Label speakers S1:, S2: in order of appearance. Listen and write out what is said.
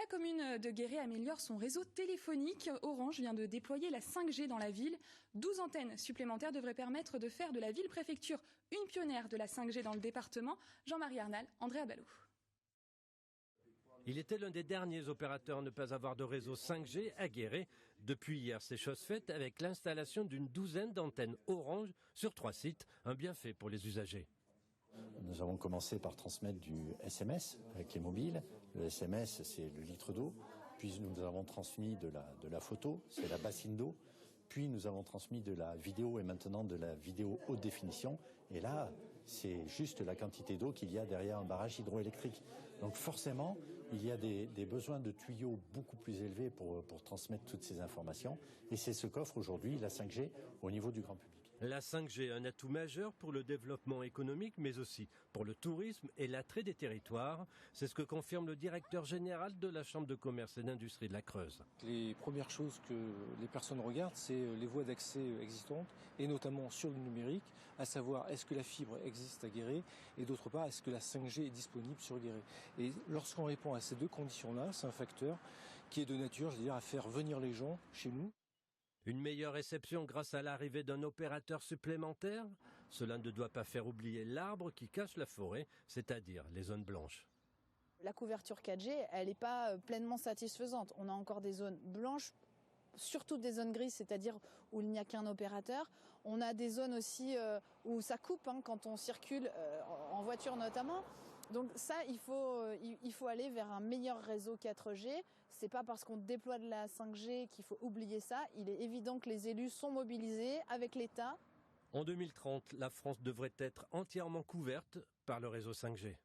S1: La commune de Guéret améliore son réseau téléphonique. Orange vient de déployer la 5G dans la ville. 12 antennes supplémentaires devraient permettre de faire de la ville-préfecture une pionnière de la 5G dans le département. Jean-Marie Arnal, André Abalou.
S2: Il était l'un des derniers opérateurs à ne pas avoir de réseau 5G à Guéret. Depuis hier, c'est chose faite avec l'installation d'une douzaine d'antennes Orange sur 3 sites. Un bienfait pour les usagers.
S3: Nous avons commencé par transmettre du SMS avec les mobiles. Le SMS, c'est le litre d'eau. Puis nous avons transmis de la photo, c'est la bassine d'eau. Puis nous avons transmis de la vidéo et maintenant de la vidéo haute définition. Et là, c'est juste la quantité d'eau qu'il y a derrière un barrage hydroélectrique. Donc forcément, il y a des besoins de tuyaux beaucoup plus élevés pour transmettre toutes ces informations. Et c'est ce qu'offre aujourd'hui la 5G au niveau du grand public.
S2: La 5G, un atout majeur pour le développement économique, mais aussi pour le tourisme et l'attrait des territoires. C'est ce que confirme le directeur général de la Chambre de commerce et d'industrie de la Creuse.
S4: Les premières choses que les personnes regardent, c'est les voies d'accès existantes, et notamment sur le numérique, à savoir est-ce que la fibre existe à Guéret, et d'autre part, est-ce que la 5G est disponible sur Guéret. Et lorsqu'on répond à ces deux conditions-là, c'est un facteur qui est de nature, je veux dire, à faire venir les gens chez nous.
S2: Une meilleure réception grâce à l'arrivée d'un opérateur supplémentaire? Cela ne doit pas faire oublier l'arbre qui cache la forêt, c'est-à-dire les zones blanches.
S5: La couverture 4G, elle n'est pas pleinement satisfaisante. On a encore des zones blanches, surtout des zones grises, c'est-à-dire où il n'y a qu'un opérateur. On a des zones aussi où ça coupe quand on circule, en voiture notamment. Donc ça, il faut aller vers un meilleur réseau 4G. C'est pas parce qu'on déploie de la 5G qu'il faut oublier ça. Il est évident que les élus sont mobilisés avec l'État.
S2: En 2030, la France devrait être entièrement couverte par le réseau 5G.